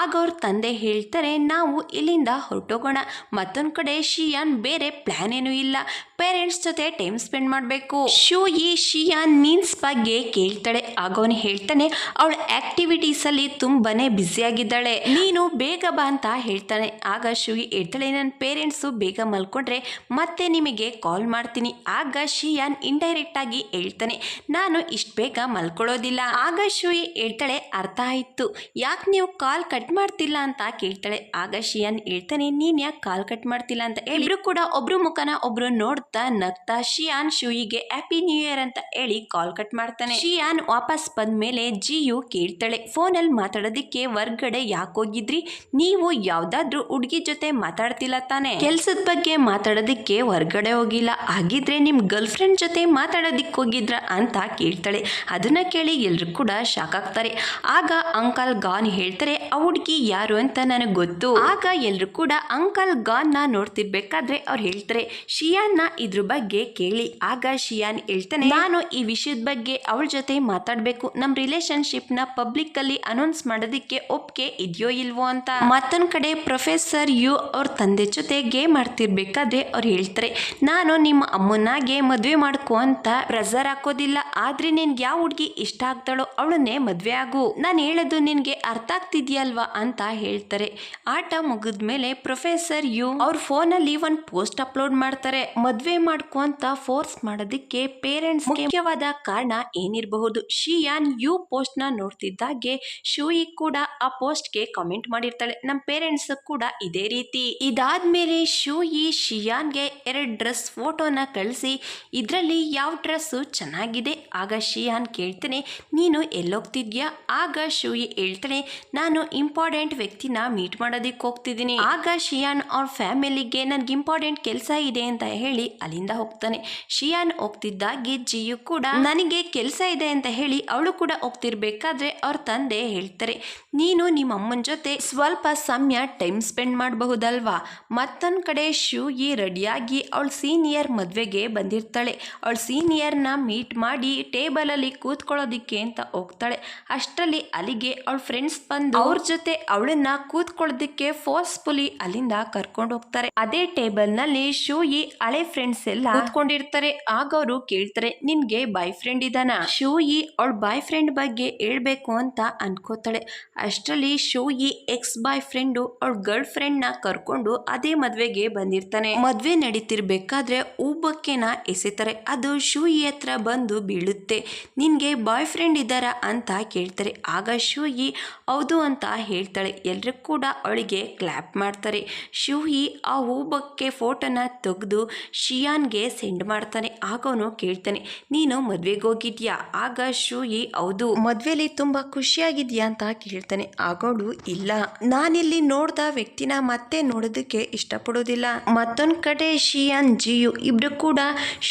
ಆಗ ಅವ್ರ ತಂದೆ ಹೇಳ್ತಾರೆ, ನಾವು ಇಲ್ಲಿಂದ ಹೊರಟೋಗೋಣ. ಮತ್ತೊಂದ್ ಕಡೆ ಶಿಯಾನ್ ಬೇರೆ ಪ್ಲಾನ್ ಏನೂ ಇಲ್ಲ, ಪೇರೆಂಟ್ಸ್ ಜೊತೆ ಟೈಮ್ ಸ್ಪೆಂಡ್ ಮಾಡಬೇಕು. ಶೂಯಿ ಶಿಯಾನ್ ನೀನ್ಸ್ ಬಗ್ಗೆ ಕೇಳ್ತಾಳೆ. ಆಗ ಅವನು ಹೇಳ್ತಾನೆ, ಅವಳ ಆಕ್ಟಿವಿಟೀಸ್ ಅಲ್ಲಿ ತುಂಬಾನೇ ಬ್ಯುಸಿ ಆಗಿದ್ದಾಳೆ, ನೀನು ಬೇಗ ಬಾ ಅಂತ ಹೇಳ್ತಾನೆ. ಆಗ ಶೂಯಿ ಹೇಳ್ತಾಳೆ, ನನ್ನ ಪೇರೆಂಟ್ಸು ಬೇಗ ಮಲ್ಕೊಂಡ್ರೆ ಮತ್ತೆ ನಿಮಗೆ ಕಾಲ್ ಮಾಡ್ತೀನಿ. ಆಗ ಶಿಯಾನ್ ಇಂಡೈರೆಕ್ಟ್ ಆಗಿ ಹೇಳ್ತಾನೆ, ನಾನು ಇಷ್ಟು ಬೇಗ ಮಲ್ಕೊಳ್ಳೋದಿಲ್ಲ. ಆಗ ಶೂಯಿ ಹೇಳ್ತಾಳೆ, ಅರ್ಥ ಆಯ್ತು, ಯಾಕೆ ನೀವು ಕಾಲ್ ಕಟ್ ಮಾಡ್ತಿಲ್ಲ ಅಂತ ಕೇಳ್ತಾಳೆ. ಆಗ ಶಿಯಾನ್ ಹೇಳ್ತಾನೆ, ನೀನ್ ಯಾಕೆ ಕಾಲ್ ಕಟ್ ಮಾಡ್ತಿಲ್ಲ ಅಂತ ಹೇಳಿದ್ರು ಕೂಡ ಒಬ್ರು ಮುಖನ ಒಬ್ರು ನೋಡ್ತಾ ನಗ್ತಾ ಶಿಯಾನ್ ಶೂಯಿಗೆ ಹ್ಯಾಪಿ ನ್ಯೂ ಇಯರ್ ಅಂತ ಹೇಳಿ ಕಾಲ್ ಕಟ್ ಮಾಡ್ತಾನೆ. ಶಿಯಾನ್ ವಾಪಸ್ ಬಂದ್ಮೇಲೆ ಜಿಯು ಕೇಳ್ತಾಳೆ, ಫೋನಲ್ಲಿ ಮಾತಾಡೋದಿಕ್ಕೆ ಹೊರ್ಗಡೆ ಯಾಕೆ ಹೋಗಿದ್ರಿ? ನೀವು ಯಾವ್ದಾದ್ರು ಹುಡುಗಿ ಜೊತೆ ಮಾತಾಡ್ತಿಲ್ಲ ತಾನೆ? ಕೆಲ್ಸದ ಬಗ್ಗೆ ಮಾತಾಡೋದಿಕ್ಕೆ ಹೊರ್ಗಡೆ ಹೋಗಿಲ್ಲ, ಆಗಿದ್ರೆ ನಿಮ್ ಗರ್ಲ್ ಫ್ರೆಂಡ್ ಜೊತೆ ಮಾತಾಡೋದಿಕ್ಕೆ ಹೋಗಿದ್ರ ಅಂತ ಕೇಳ್ತಾಳೆ. ಅದನ್ನ ಕೇಳಿ ಎಲ್ರು ಕೂಡ ಶಾಕ್ ಆಗ್ತಾರೆ. ಆಗ ಅಂಕಲ್ ಗಾನ್ ಹೇಳ್ತಾರೆ, ಆ ಹುಡುಗಿ ಯಾರು ಅಂತ ನನಗೆ ಗೊತ್ತು. ಆಗ ಎಲ್ರು ಕೂಡ ಅಂಕಲ್ ಗಾನ್ ನ ನೋಡ್ತಿರ್ಬೇಕಾದ್ರೆ ಅವ್ರು ಹೇಳ್ತಾರೆ, ಶಿಯಾನ್ ನ ಇದ್ರ ಬಗ್ಗೆ ಕೇಳಿ. ಆಗ ಶಿಯಾನ್ ಹೇಳ್ತಾನೆ, ನಾನು ಈ ವಿಷಯದ ಬಗ್ಗೆ ಅವಳ ಜೊತೆ ಮಾತಾಡ್ಬೇಕು, ನಮ್ ರಿಲೇಶನ್ಶಿಪ್ ನ ಪಬ್ಲಿಕ್ ಅಲ್ಲಿ ಅನೌನ್ಸ್ ಮಾಡೋದಿಕ್ಕೆ ಒಪ್ಪಿಗೆ ಇದೆಯೋ ಇಲ್ವೋ ಅಂತ. ಮತ್ತೊಂದ್ ಕಡೆ ಪ್ರೊಫೆಸರ್ ಯು ಅವ್ರ ತಂದೆ ಜೊತೆ ಗೇಮ್ ಆಡ್ತಿರ್ಬೇಕಾದ್ರೆ ಅವ್ರು ಹೇಳ್ತಾರೆ, ನಾನು ನಿಮ್ಮ ಅಮ್ಮನಾಗೆ ಮದ್ವೆ ಮಾಡ್ಕೋ ಅಂತ ಪ್ರೆಸರ್ ಹಾಕೋದಿಲ್ಲ, ಆದ್ರೆ ನಿನ್ಗೆ ಯಾವ ಹುಡುಗಿ ಇಷ್ಟ ಆಗ್ತಾಳೋ ಅವಳನ್ನೇ ಮದ್ವೆ ಆಗು, ನಾನು ಹೇಳೋದು ನಿನ್ಗೆ ಅರ್ಥ ಆಗ್ತಿದ್ಯಲ್ವಾ ಅಂತ ಹೇಳ್ತಾರೆ. ಆಟ ಮುಗಿದ್ಮೇಲೆ ಪ್ರೊಫೆಸರ್ ಯು ಅವ್ರ ಫೋನಲ್ಲಿ ಒಂದು ಪೋಸ್ಟ್ ಅಪ್ಲೋಡ್ ಮಾಡ್ತಾರೆ. ಮದ್ವೆ ಮದುವೆ ಮಾಡ್ಕೊ ಅಂತ ಫೋರ್ಸ್ ಮಾಡೋದಕ್ಕೆ ಪೇರೆಂಟ್ಸ್ ಮುಖ್ಯವಾದ ಕಾರಣ ಏನಿರಬಹುದು? ಶಿಯಾನ್ ಪೋಸ್ಟ್ ನ ನೋಡ್ತಿದ್ದಾಗೆ ಶೂಯಿ ಕೂಡ ಆ ಪೋಸ್ಟ್ ಗೆ ಕಾಮೆಂಟ್ ಮಾಡಿರ್ತಾಳೆ, ನಮ್ಮ ಪೇರೆಂಟ್ಸ್ ಕೂಡ ಇದೇ ರೀತಿ. ಇದಾದ್ಮೇಲೆ ಶೂಯಿ ಶಿಯಾನ್ಗೆ 2 ಡ್ರೆಸ್ ಫೋಟೋನ ಕಳಿಸಿ ಇದರಲ್ಲಿ ಯಾವ ಡ್ರೆಸ್ಸು ಚೆನ್ನಾಗಿದೆ. ಆಗ ಶಿಯಾನ್ ಕೇಳ್ತಾನೆ, ನೀನು ಎಲ್ಲೋಗ್ತಿದ್ಯಾ? ಆಗ ಶೂಯಿ ಹೇಳ್ತಾನೆ, ನಾನು ಇಂಪಾರ್ಟೆಂಟ್ ವ್ಯಕ್ತಿನ ಮೀಟ್ ಮಾಡೋದಕ್ಕೆ ಹೋಗ್ತಿದ್ದೀನಿ. ಆಗ ಶಿಯಾನ್ ಅವ್ರ ಫ್ಯಾಮಿಲಿಗೆ ನನ್ಗೆ ಇಂಪಾರ್ಟೆಂಟ್ ಕೆಲಸ ಇದೆ ಅಂತ ಹೇಳಿ ಅಲ್ಲಿಂದ ಹೋಗ್ತಾನೆ. ಶಿಯಾನ್ ಹೋಗ್ತಿದ್ದಾಗಿ ಜಿಯು ಕೂಡ ನನಗೆ ಕೆಲಸ ಇದೆ ಅಂತ ಹೇಳಿ ಅವಳು ಕೂಡ ಹೋಗ್ತಿರ್ಬೇಕಾದ್ರೆ ಅವ್ರ ತಂದೆ ಹೇಳ್ತಾರೆ, ನೀನು ನಿಮ್ಮ ಅಮ್ಮನ ಜೊತೆ ಸ್ವಲ್ಪ ಸಮಯ ಟೈಮ್ ಸ್ಪೆಂಡ್ ಮಾಡಬಹುದಲ್ವಾ? ಮತ್ತೊಂದು ಕಡೆ ಶೂಯಿ ರೆಡಿಯಾಗಿ ಅವಳ ಸೀನಿಯರ್ ಮದುವೆಗೆ ಬಂದಿರ್ತಾಳೆ. ಅವಳ ಸೀನಿಯರ್ನ ಮೀಟ್ ಮಾಡಿ ಟೇಬಲ್ ಅಲ್ಲಿ ಕೂತ್ಕೊಳ್ಳೋದಿಕ್ಕೆ ಅಂತ ಹೋಗ್ತಾಳೆ. ಅಷ್ಟರಲ್ಲಿ ಅಲ್ಲಿಗೆ ಅವಳ ಫ್ರೆಂಡ್ಸ್ ಬಂದು ಅವ್ರ ಜೊತೆ ಅವಳನ್ನ ಕೂತ್ಕೊಳ್ಳೋದಿಕ್ಕೆ ಫೋರ್ಸ್ಫುಲಿ ಅಲ್ಲಿಂದ ಕರ್ಕೊಂಡು ಹೋಗ್ತಾರೆ. ಅದೇ ಟೇಬಲ್ ನಲ್ಲಿ ಶೂಯಿ ಹಳೆ ಫ್ರೆಂಡ್ಸ್ ಎಲ್ಲ ಕೂತ್ಕೊಂಡಿರ್ತಾರೆ. ಆಗ ಅವರು ಕೇಳ್ತಾರೆ, ನಿನ್ಗೆ ಬಾಯ್ ಫ್ರೆಂಡ್ ಇದಾನ? ಶೂಯಿ ಅವಳ ಬಾಯ್ ಫ್ರೆಂಡ್ ಬಗ್ಗೆ ಹೇಳ್ಬೇಕು ಅಂತ ಅನ್ಕೋತಾಳೆ. ಅಷ್ಟರಲ್ಲಿ ಶೂಯಿ ಎಕ್ಸ್ ಬಾಯ್ ಫ್ರೆಂಡು ಅವಳ ಗರ್ಲ್ ಫ್ರೆಂಡ್ ನ ಕರ್ಕೊಂಡು ಅದೇ ಮದ್ವೆಗೆ ಬಂದಿರ್ತಾನೆ. ಮದ್ವೆ ನಡೀತಿರ್ಬೇಕಾದ್ರೆ ಹೂಬಕ್ಕೆನ ಎಸೆತಾರೆ. ಅದು ಶೂಯಿ ಹತ್ರ ಬಂದು ಬೀಳುತ್ತೆ. ನಿನ್ಗೆ ಬಾಯ್ ಫ್ರೆಂಡ್ ಇದ್ದಾರಾ ಅಂತ ಕೇಳ್ತಾರೆ. ಆಗ ಶೂಯಿ ಹೌದು ಅಂತ ಹೇಳ್ತಾಳೆ. ಎಲ್ರು ಕೂಡ ಅವಳಿಗೆ ಕ್ಲಾಪ್ ಮಾಡ್ತಾರೆ. ಶೂಯಿ ಆ ಹೂಬಕ್ಕೆ ಫೋಟೋನ ತೆಗೆದು ಶಿಯಾನ್ಗೆ ಸೆಂಡ್ ಮಾಡ್ತಾನೆ. ಆಗ ಅವನು ಕೇಳ್ತಾನೆ, ನೀನು ಮದ್ವೆಗೆ ಹೋಗಿದ್ಯಾ? ಆಗ ಶೂಯಿ ಹೌದು. ಮದ್ವೆಲಿ ತುಂಬಾ ಖುಷಿಯಾಗಿದ್ಯಾ ಅಂತ ಕೇಳ್ತಾನೆ. ಆಗೋಳು ಇಲ್ಲ, ನಾನಿಲ್ಲಿ ನೋಡ್ದ ವ್ಯಕ್ತಿನ ಮತ್ತೆ ನೋಡೋದಕ್ಕೆ ಇಷ್ಟಪಡೋದಿಲ್ಲ. ಮತ್ತೊಂದ್ ಕಡೆ ಶಿಯಾನ್ ಜಿಯು ಇಬ್ರು ಕೂಡ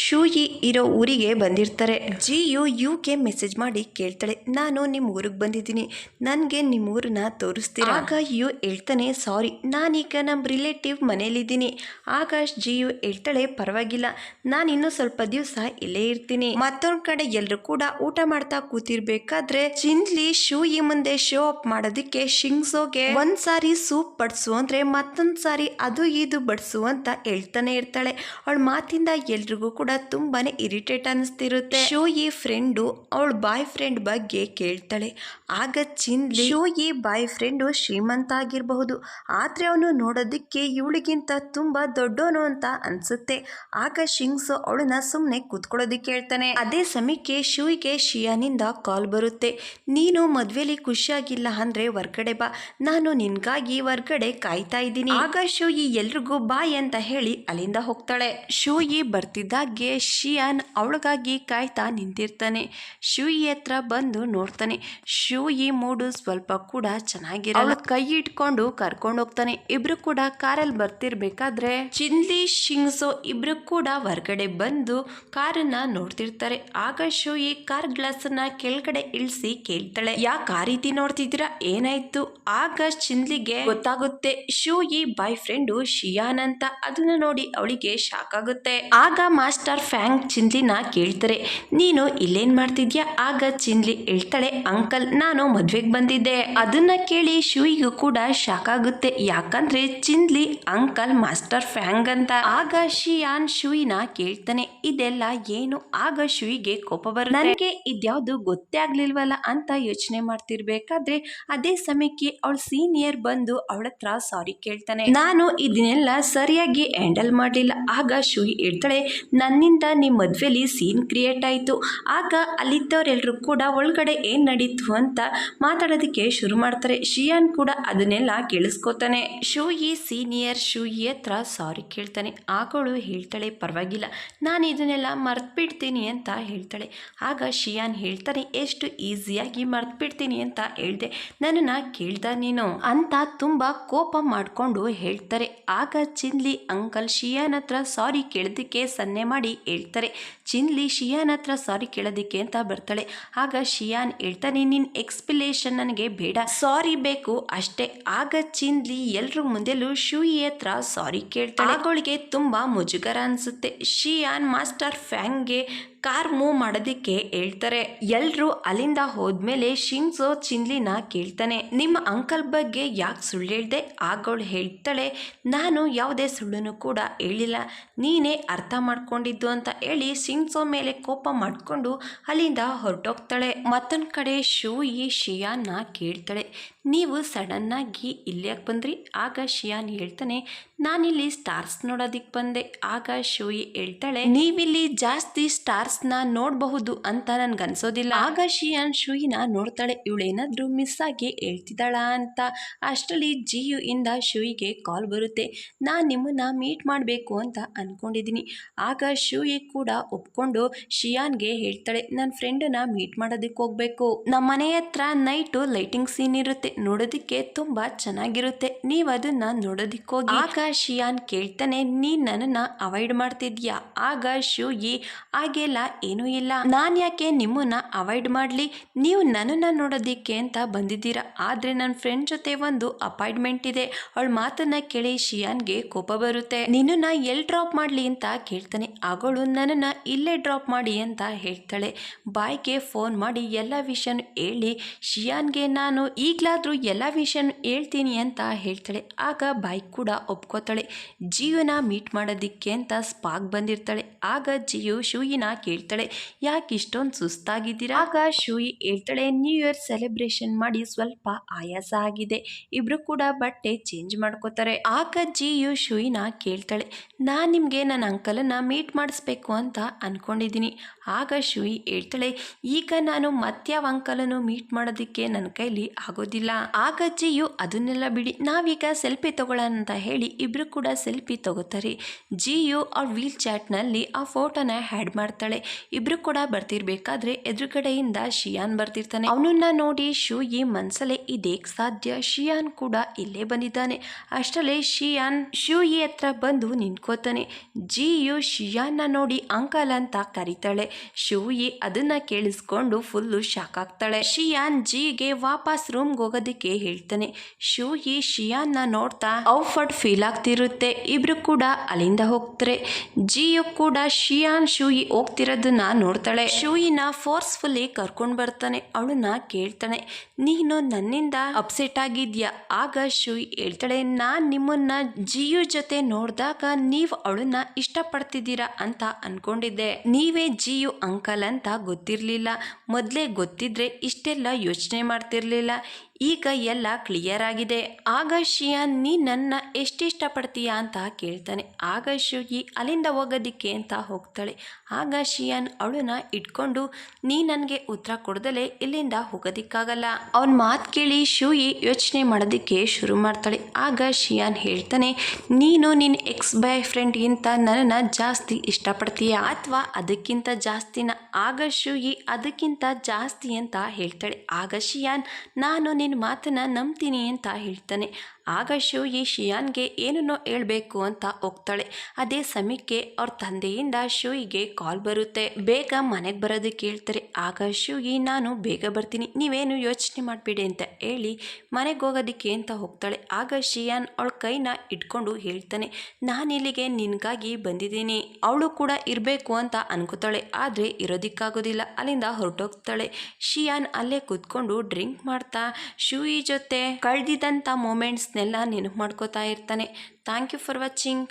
ಶೂಯಿ ಇರೋ ಊರಿಗೆ ಬಂದಿರ್ತಾರೆ. ಜಿಯು ಯುಗೆ ಮೆಸೇಜ್ ಮಾಡಿ ಕೇಳ್ತಾಳೆ, ನಾನು ನಿಮ್ಮ ಊರಿಗೆ ಬಂದಿದ್ದೀನಿ, ನನ್ಗೆ ನಿಮ್ಮ ಊರನ್ನ ತೋರಿಸ್ತೀರಾ? ಆಗ ಯು ಹೇಳ್ತಾನೆ, ಸಾರಿ, ನಾನೀಗ ನಮ್ಮ ರಿಲೇಟಿವ್ ಮನೇಲಿದ್ದೀನಿ. ಆಗ ಜಿಯು ಹೇಳ್ತಾಳೆ, ಪರವಾಗಿಲ್ಲ, ನಾನು ಇನ್ನೂ ಸ್ವಲ್ಪ ದಿವಸ ಇಲ್ಲೇ ಇರ್ತೀನಿ. ಮತ್ತೊಂದ್ ಕಡೆ ಎಲ್ರು ಕೂಡ ಊಟ ಮಾಡ್ತಾ ಕೂತಿರ್ಬೇಕಾದ್ರೆ ಚಿನ್ಲಿ ಶೂಯಿ ಮುಂದೆ ಶೋ ಅಪ್ ಮಾಡೋದಕ್ಕೆ ಶಿಂಗ್ಸೋಗೆ ಒಂದ್ ಸಾರಿ ಸೂಪ್ ಬಡ್ಸು ಅಂದ್ರೆ ಮತ್ತೊಂದ್ ಸಾರಿ ಅದು ಇದು ಬಡ್ಸು ಅಂತ ಹೇಳ್ತಾನೆ ಇರ್ತಾಳೆ. ಅವಳ ಮಾತಿಂದ ಎಲ್ರಿಗೂ ಕೂಡ ತುಂಬಾನೇ ಇರಿಟೇಟ್ ಅನಿಸ್ತಿರುತ್ತೆ. ಶೂಯಿ ಫ್ರೆಂಡು ಅವಳ ಬಾಯ್ ಫ್ರೆಂಡ್ ಬಗ್ಗೆ ಕೇಳ್ತಾಳೆ. ಆಗ ಚಿನ್ಲಿ ಶೂಯಿ ಬಾಯ್ ಫ್ರೆಂಡು ಶ್ರೀಮಂತ ಆಗಿರಬಹುದು, ಆದ್ರೆ ಅವನು ನೋಡೋದಕ್ಕೆ ಇವಳಿಗಿಂತ ತುಂಬಾ ದೊಡ್ಡವನು ಅಂತ ಅನ್ಸುತ್ತೆ. ಆಗ ಶಿಂಗ್ಸೋ ಅವಳನ್ನ ಸುಮ್ನೆ ಕೂತ್ಕೊಳ್ಳೋದಿಕ್ಕೆ ಹೇಳ್ತಾನೆ. ಅದೇ ಸಮಯಕ್ಕೆ ಶೂಯಿಗೆ ಶಿಯಾನಿಂದ ಕಾಲ್ ಬರುತ್ತೆ. ನೀನು ಮದ್ವೆಲಿ ಖುಷಿಯಾಗಿಲ್ಲ ಅಂದ್ರೆ ಹೊರ್ಗಡೆ ಬಾ, ನಾನು ನಿನ್ಗಾಗಿ ಹೊರ್ಗಡೆ ಕಾಯ್ತಾ ಇದ್ದೀನಿ. ಆಗ ಶೂಯಿ ಎಲ್ರಿಗೂ ಬಾಯ್ ಅಂತ ಹೇಳಿ ಅಲ್ಲಿಂದ ಹೋಗ್ತಾಳೆ. ಶೂಯಿ ಬರ್ತಿದ್ದಾಗೆ ಶಿಯಾನ್ ಅವಳಿಗಾಗಿ ಕಾಯ್ತಾ ನಿಂತಿರ್ತಾನೆ. ಶೂಯಿ ಹತ್ರ ಬಂದು ನೋಡ್ತಾನೆ. ಶೂಯಿ ಮೂಡು ಸ್ವಲ್ಪ ಕೂಡ ಚೆನ್ನಾಗಿರಲ್ಲ. ಕೈ ಇಟ್ಕೊಂಡು ಕರ್ಕೊಂಡು ಹೋಗ್ತಾನೆ. ಇಬ್ರು ಕೂಡ ಕಾರಲ್ಲಿ ಬರ್ತಿರ್ಬೇಕಾದ್ರೆ ಚಿನ್ಲಿ ಶಿಂಗ್ಸೋ ಇಬ್ರು ಕೂಡ ಹೊರಗಡೆ ಬಂದು ಕಾರನ್ನ ನೋಡ್ತಿರ್ತಾರೆ. ಆಗ ಶೂಯಿ ಕಾರ್ ಗ್ಲಾಸ್ ನ ಕೆಳಗಡೆ ಇಳಿಸಿ ಕೇಳ್ತಾಳೆ, ಯಾಕೆ ಆ ರೀತಿ ನೋಡ್ತಿದ್ದೀರಾ, ಏನಾಯ್ತು? ಆಗ ಚಿನ್ಲಿಗೆ ಗೊತ್ತಾಗುತ್ತೆ ಶೂಯಿ ಬಾಯ್ ಫ್ರೆಂಡು ಶಿಯಾನ್ ಅಂತ. ಅದನ್ನ ನೋಡಿ ಅವಳಿಗೆ ಶಾಕ್ ಆಗುತ್ತೆ. ಆಗ ಮಾಸ್ಟರ್ ಫ್ಯಾಂಗ್ ಚಿನ್ಲಿನ ಕೇಳ್ತಾರೆ, ನೀನು ಇಲ್ಲೇನ್ ಮಾಡ್ತಿದ್ಯಾ? ಆಗ ಚಿನ್ಲಿ ಹೇಳ್ತಾಳೆ, ಅಂಕಲ್, ನಾನು ಮದ್ವೆಗೆ ಬಂದಿದ್ದೆ. ಅದನ್ನ ಕೇಳಿ ಶೂಯಿಗೂ ಕೂಡ ಶಾಕ್ ಆಗುತ್ತೆ. ಯಾಕಂದ್ರೆ ಚಿನ್ಲಿ ಅಂಕಲ್ ಮಾಸ್ಟರ್ ಫ್ಯಾಂಗ್ ಅಂತ. ಆಗ ಶಿಯಾನ್ ಶೂಯಿನ ಕೇಳ್ತಾನೆ, ಇದೆಲ್ಲ ಏನು? ಆಗ ಶೂಯಿಗೆ ಕೋಪ ಬರುತ್ತೆ. ನನಗೆ ಇದ್ಯಾವ್ದು ಗೊತ್ತೇ ಆಗ್ಲಿಲ್ವಲ್ಲ ಅಂತ ಯೋಚನೆ ಮಾಡ್ತಿರ್ಬೇಕಾದ್ರೆ ಅದೇ ಸಮಯಕ್ಕೆ ಅವಳ ಸೀನಿಯರ್ ಬಂದು ಅವಳ ಹತ್ರ ಸಾರಿ ಕೇಳ್ತಾನೆ. ನಾನು ಇದನ್ನೆಲ್ಲ ಸರಿಯಾಗಿ ಹ್ಯಾಂಡಲ್ ಮಾಡ್ಲಿಲ್ಲ. ಆಗ ಶೂಯಿ ಹೇಳ್ತಾಳೆ, ನನ್ನಿಂದ ನಿಮ್ ಮದ್ವೆಲಿ ಸೀನ್ ಕ್ರಿಯೇಟ್ ಆಯ್ತು. ಆಗ ಅಲ್ಲಿದ್ದವರೆಲ್ಲರೂ ಕೂಡ ಒಳಗಡೆ ಏನ್ ನಡೀತು ಅಂತ ಮಾತಾಡೋದಕ್ಕೆ ಶುರು ಮಾಡ್ತಾರೆ. ಶಿಯಾನ್ ಕೂಡ ಅದನ್ನೆಲ್ಲ ಕೇಳಿಸ್ಕೊತಾನೆ. ಶೂಯಿ ಸೀನಿಯರ್ ಶೂಯಿ ಹತ್ರ ಸಾರಿ ಕೇಳ್ತಾನೆ. ಆಗಳು ಹೇಳ್ತಾಳೆ, ಪರವಾಗಿಲ್ಲ, ನಾನು ಇದನ್ನೆಲ್ಲ ಮರ್ತ್ಬಿಡ್ತೀನಿ ಅಂತ ಹೇಳ್ತಾಳೆ. ಆಗ ಶಿಯಾನ್ ಹೇಳ್ತಾನೆ, ಎಷ್ಟು ಈಸಿಯಾಗಿ ಮರ್ತ್ಬಿಡ್ತೀನಿ ಅಂತ ಹೇಳ್ದೆ, ನನ್ನನ್ನ ಕೇಳ್ದ ನೀನು ಅಂತ ತುಂಬಾ ಕೋಪ ಮಾಡ್ಕೊಂಡು ಹೇಳ್ತಾರೆ. ಆಗ ಚಿನ್ಲಿ ಅಂಕಲ್ ಶಿಯಾನ್ ಹತ್ರ ಸಾರಿ ಕೇಳೋದಕ್ಕೆ ಸನ್ನೆ ಮಾಡಿ ಹೇಳ್ತಾರೆ. ಚಿನ್ಲಿ ಶಿಯಾನ್ ಹತ್ರ ಸಾರಿ ಕೇಳೋದಕ್ಕೆ ಅಂತ ಬರ್ತಾಳೆ. ಆಗ ಶಿಯಾನ್ ಹೇಳ್ತಾನೆ, ನಿನ್ ಎಕ್ಸ್ಪ್ಲೇಷನ್ ನನಗೆ ಬೇಡ, ಸಾರಿ ಬೇಕು ಅಷ್ಟೇ. ಆಗ ಚಿನ್ಲಿ ಎಲ್ರ ಮುಂದೆಲೂ ಶೂಯಿ ಹತ್ರ ಸಾರಿ ಕೇಳ್ತಾಳೆ. ಆಗಳಿಗೆ ತುಂಬಾ ಮುಜುಗರ ಅನ್ಸುತ್ತೆ. ಶಿಯಾನ್ ಮಾಸ್ಟರ್ ಫ್ಯಾಂಗ್ಗೆ ಕಾರ್ ಮೂವ್ ಮಾಡೋದಕ್ಕೆ ಹೇಳ್ತಾರೆ. ಎಲ್ರು ಅಲ್ಲಿಂದ ಹೋದ್ಮೇಲೆ ಶಿಂಜೋ ಚಿನ್ಲಿನ ಕೇಳ್ತಾನೆ, ನಿಮ್ಮ ಅಂಕಲ್ ಬಗ್ಗೆ ಯಾಕೆ ಸುಳ್ಳು ಹೇಳ್ದೆ? ಆಗೋಳು ಹೇಳ್ತಾಳೆ, ನಾನು ಯಾವುದೇ ಸುಳ್ಳನ್ನು ಕೂಡ ಹೇಳಿಲ್ಲ, ನೀನೇ ಅರ್ಥ ಮಾಡ್ಕೊಂಡಿದ್ದು ಅಂತ ಹೇಳಿ ಶಿಂಜೋ ಮೇಲೆ ಕೋಪ ಮಾಡಿಕೊಂಡು ಅಲ್ಲಿಂದ ಹೊರಟೋಗ್ತಾಳೆ. ಮತ್ತೊಂದು ಕಡೆ ಶೂಯಿ ಶಿಯಾನ್ನ ಕೇಳ್ತಾಳೆ, ನೀವು ಸಡನ್ನಾಗಿ ಇಲ್ಲಿ ಯಾಕೆ ಬಂದ್ರಿ? ಆಗ ಶಿಯಾನ್ ಹೇಳ್ತಾನೆ, ನಾನಿಲ್ಲಿ ಸ್ಟಾರ್ಸ್ ನೋಡೋದಿಕ್ಕೆ ಬಂದೆ. ಆಗ ಶೂಯಿ ಹೇಳ್ತಾಳೆ, ನೀವಿಲ್ಲಿ ಜಾಸ್ತಿ ಸ್ಟಾರ್ಸ್ನ ನೋಡಬಹುದು ಅಂತ ನನ್ಗನ್ಸೋದಿಲ್ಲ. ಆಗ ಶಿಯಾನ್ ಶೂಯಿನ ನೋಡ್ತಾಳೆ, ಇವಳೇನಾದ್ರೂ ಮಿಸ್ ಆಗಿ ಹೇಳ್ತಿದ್ದಾಳ ಅಂತ. ಅಷ್ಟರಲ್ಲಿ ಜಿಯು ಇಂದ ಶೂಯಿಗೆ ಕಾಲ್ ಬರುತ್ತೆ, ನಾನು ನಿಮ್ಮನ್ನ ಮೀಟ್ ಮಾಡಬೇಕು ಅಂತ ಅನ್ಕೊಂಡಿದ್ದೀನಿ. ಆಗ ಶೂಯಿ ಕೂಡ ಒಪ್ಕೊಂಡು ಶಿಯಾನ್ಗೆ ಹೇಳ್ತಾಳೆ, ನನ್ನ ಫ್ರೆಂಡನ್ನ ಮೀಟ್ ಮಾಡೋದಕ್ಕೆ ಹೋಗ್ಬೇಕು, ನಮ್ಮ ಮನೆ ಹತ್ರ ನೈಟು ಲೈಟಿಂಗ್ ಸೀನ್ ಇರುತ್ತೆ, ನೋಡೋದಕ್ಕೆ ತುಂಬಾ ಚೆನ್ನಾಗಿರುತ್ತೆ, ನೀವು ಅದನ್ನ ನೋಡೋದಿಕ್ಕೆ ಹೋಗಿ. ಆಗ ಶಿಯಾನ್ ಕೇಳ್ತಾನೆ, ನೀನ್ ನನ್ನನ್ನ ಅವಾಯ್ಡ್ ಮಾಡ್ತಿದ್ಯಾ? ಆಗ ಶೂಯಿ, ಹಾಗೆಲ್ಲ ಏನೂ ಇಲ್ಲ, ನಾನ್ ಯಾಕೆ ನಿಮ್ಮನ್ನ ಅವಾಯ್ಡ್ ಮಾಡ್ಲಿ, ನೀವು ನನ್ನನ್ನ ನೋಡೋದಿಕ್ಕೆ ಅಂತ ಬಂದಿದ್ದೀರಾ, ಆದ್ರೆ ನನ್ನ ಫ್ರೆಂಡ್ ಜೊತೆ ಒಂದು ಅಪಾಯಿಂಟ್ಮೆಂಟ್ ಇದೆ. ಅವಳ ಮಾತನ್ನ ಕೇಳಿ ಶಿಯಾನ್ಗೆ ಕೋಪ ಬರುತ್ತೆ. ನಿನ್ನನ್ನ ಎಲ್ಲಿ ಡ್ರಾಪ್ ಮಾಡ್ಲಿ ಅಂತ ಕೇಳ್ತಾನೆ. ಅವಳು ನನ್ನನ್ನ ಇಲ್ಲೇ ಡ್ರಾಪ್ ಮಾಡಿ ಅಂತ ಹೇಳ್ತಾಳೆ. ಬಾಯ್ಗೆ ಫೋನ್ ಮಾಡಿ ಎಲ್ಲ ವಿಷಯನೂ ಹೇಳಿ ಶಿಯಾನ್ಗೆ ನಾನು ಈಗ್ಲಾದ್ರೂ ಎಲ್ಲ ವಿಷಯನೂ ಹೇಳ್ತೀನಿ ಅಂತ ಹೇಳ್ತಾಳೆ. ಆಗ ಬಾಯ್ ಕೂಡ ಒಪ್ಕೋತಾಳೆ. ಜಿಯುನ ಮೀಟ್ ಮಾಡೋದಿಕ್ಕೆ ಅಂತ ಸ್ಪಾಗ್ ಬಂದಿರ್ತಾಳೆ. ಆಗ ಜಿಯು ಶೂಯಿನ ಕೇಳ್ತಾಳೆ, ಯಾಕೆ ಇಷ್ಟೊಂದು ಸುಸ್ತಾಗಿದ್ದೀರಾ? ಆಗ ಶೂಯಿ ಹೇಳ್ತಾಳೆ, ನ್ಯೂ ಇಯರ್ ಸೆಲೆಬ್ರೇಷನ್ ಮಾಡಿ ಸ್ವಲ್ಪ ಆಯಾಸ ಆಗಿದೆ. ಇಬ್ರು ಕೂಡ ಬಟ್ಟೆ ಚೇಂಜ್ ಮಾಡ್ಕೋತಾರೆ. ಆಗ ಜಿಯು ಶೂಯಿನ ಕೇಳ್ತಾಳೆ, ನಾನು ನಿಮಗೆ ನನ್ನ ಅಂಕಲನ್ನ ಮೀಟ್ ಮಾಡಿಸ್ಬೇಕು ಅಂತ ಅನ್ಕೊಂಡಿದ್ದೀನಿ. ಆಗ ಶೂಯಿ ಹೇಳ್ತಾಳೆ, ಈಗ ನಾನು ಮತ್ಯಾವ ಅಂಕಲನ್ನು ಮೀಟ್ ಮಾಡೋದಕ್ಕೆ ನನ್ನ ಕೈಲಿ ಆಗೋದಿಲ್ಲ. ಆಗ ಜಿಯು, ಅದನ್ನೆಲ್ಲ ಬಿಡಿ, ನಾವೀಗ ಸೆಲ್ಫಿ ತಗೊಳ್ಳೋಣ ಅಂತ ಹೇಳಿ ಇಬ್ರು ಕೂಡ ಸೆಲ್ಫಿ ತಗೋತಾರೆ. ಜಿಯು ಅವ್ರ ವೀಲ್ ಚಾಟ್ನಲ್ಲಿ ಆ ಫೋಟೋನ ಹ್ಯಾಡ್ ಮಾಡ್ತಾಳೆ. ಇಬ್ರು ಕೂಡ ಬರ್ತಿರ್ಬೇಕಾದ್ರೆ ಎದುರುಗಡೆಯಿಂದ ಶಿಯಾನ್ ಬರ್ತಿರ್ತಾನೆ. ಅವನನ್ನ ನೋಡಿ ಶೂಯಿ ಮನ್ಸಲ್ಲೇ, ಇದೇಕ್ ಸಾಧ್ಯ, ಶಿಯಾನ್ ಕೂಡ ಇಲ್ಲೇ ಬಂದಿದ್ದಾನೆ. ಅಷ್ಟರಲ್ಲೇ ಶಿಯಾನ್ ಶೂಯಿ ಹತ್ರ ಬಂದು ನಿಂತ್ಕೋತಾನೆ. ಜಿಯು ಶಿಯಾನ್ನ ನೋಡಿ ಅಂಕಲ್ ಅಂತ ಕರೀತಾಳೆ. ಶೂಯಿ ಅದನ್ನ ಕೇಳಿಸ್ಕೊಂಡು ಫುಲ್ಲು ಶಾಕ್ ಆಗ್ತಾಳೆ. ಶಿಯಾನ್ ಜಿಗೆ ವಾಪಸ್ ರೂಮ್ಗೆ ಹೋಗೋದಕ್ಕೆ ಹೇಳ್ತಾನೆ. ಶೂಯಿ ಶಿಯಾನ್ನ ನೋಡ್ತಾ ಔಫರ್ಡ್ ಫೀಲ್ ಆಗ್ತಿರುತ್ತೆ. ಇಬ್ರು ಕೂಡ ಅಲ್ಲಿಂದ ಹೋಗ್ತಾರೆ. ಜಿಯು ಕೂಡ ಶಿಯಾನ್ ಶೂಯಿ ಹೋಗ್ತಿರೋದನ್ನ ನೋಡ್ತಾಳೆ. ಶೂಯಿನ ಫೋರ್ಸ್ಫುಲ್ಲಿ ಕರ್ಕೊಂಡು ಬರ್ತಾನೆ. ಅವಳನ್ನ ಕೇಳ್ತಾನೆ, ನೀನು ನನ್ನಿಂದ ಅಪ್ಸೆಟ್ ಆಗಿದ್ಯಾ? ಆಗ ಶೂಯಿ ಹೇಳ್ತಾಳೆ, ನಾನ್ ನಿಮ್ಮನ್ನ ಜಿಯು ಜೊತೆ ನೋಡಿದಾಗ ನೀವು ಅವಳನ್ನ ಇಷ್ಟಪಡ್ತಿದ್ದೀರಾ ಅಂತ ಅನ್ಕೊಂಡಿದ್ದೆ, ನೀವೇ ಜಿಯು ಅಂಕಲ್ ಅಂತ ಗೊತ್ತಿರಲಿಲ್ಲ. ಮೊದಲೇ ಗೊತ್ತಿದ್ರೆ ಇಷ್ಟೆಲ್ಲ ಯೋಚನೆ ಮಾಡ್ತಿರ್ಲಿಲ್ಲ. ಈಗ ಎಲ್ಲ ಕ್ಲಿಯರ್ ಆಗಿದೆ. ಆಗ ಶಿಯಾನ್, ನೀ ನನ್ನ ಎಷ್ಟು ಇಷ್ಟಪಡ್ತೀಯ ಅಂತ ಕೇಳ್ತಾನೆ. ಆಗ ಶೂಯಿ ಅಲ್ಲಿಂದ ಹೋಗೋದಿಕ್ಕೆ ಅಂತ ಹೋಗ್ತಾಳೆ. ಆಗ ಶಿಯಾನ್ ಅವಳನ್ನ ಇಟ್ಕೊಂಡು, ನೀ ನನಗೆ ಉತ್ತರ ಕೊಡದಲೇ ಇಲ್ಲಿಂದ ಹೋಗೋದಿಕ್ಕಾಗಲ್ಲ. ಅವನ ಮಾತು ಕೇಳಿ ಶೂಯಿ ಯೋಚನೆ ಮಾಡೋದಕ್ಕೆ ಶುರು ಮಾಡ್ತಾಳೆ. ಆಗ ಶಿಯಾನ್ ಹೇಳ್ತಾನೆ, ನೀನು ನಿನ್ನ ಎಕ್ಸ್ ಬಾಯ್ ಫ್ರೆಂಡ್ಗಿಂತ ನನ್ನನ್ನು ಜಾಸ್ತಿ ಇಷ್ಟಪಡ್ತೀಯ ಅಥವಾ ಅದಕ್ಕಿಂತ ಜಾಸ್ತಿನ? ಆಗ ಶೂಯಿ ಅದಕ್ಕಿಂತ ಜಾಸ್ತಿ ಅಂತ ಹೇಳ್ತಾಳೆ. ಆಗ ಶಿಯಾನ್, ನಾನು ನಿನ್ನ ಮಾತನ್ನ ನಂಬ್ತೀನಿ ಅಂತ ಹೇಳ್ತಾನೆ. ಆಗ ಶೂಯಿ ಶಿಯಾನ್ಗೆ ಏನನ್ನೋ ಹೇಳಬೇಕು ಅಂತ ಹೋಗ್ತಾಳೆ. ಅದೇ ಸಮಯಕ್ಕೆ ಅವ್ರ ತಂದೆಯಿಂದ ಶೂಯಿಗೆ ಕಾಲ್ ಬರುತ್ತೆ. ಬೇಗ ಮನೆಗೆ ಬರೋದಕ್ಕೆ ಹೇಳ್ತಾರೆ. ಆಗ ಶೂಯಿ, ನಾನು ಬೇಗ ಬರ್ತೀನಿ, ನೀವೇನು ಯೋಚನೆ ಮಾಡಬೇಡಿ ಅಂತ ಹೇಳಿ ಮನೆಗೆ ಹೋಗೋದಕ್ಕೆ ಅಂತ ಹೋಗ್ತಾಳೆ. ಆಗ ಶಿಯಾನ್ ಅವಳ ಕೈನ ಇಟ್ಕೊಂಡು ಹೇಳ್ತಾನೆ, ನಾನು ಇಲ್ಲಿಗೆ ನಿನಗಾಗಿ ಬಂದಿದ್ದೀನಿ. ಅವಳು ಕೂಡ ಇರಬೇಕು ಅಂತ ಅನ್ಕೋತಾಳೆ, ಆದರೆ ಇರೋದಕ್ಕಾಗೋದಿಲ್ಲ. ಅಲ್ಲಿಂದ ಹೊರಟೋಗ್ತಾಳೆ. ಶಿಯಾನ್ ಅಲ್ಲೇ ಕೂತ್ಕೊಂಡು ಡ್ರಿಂಕ್ ಮಾಡ್ತಾ ಶೂಯಿ ಜೊತೆ ಕಳೆದಿದ್ದಂಥ ಮೂಮೆಂಟ್ಸ್ನೆಲ್ಲ ನೆನಪು ಮಾಡ್ಕೋತಾ ಇರ್ತಾನೆ. Thank you for watching.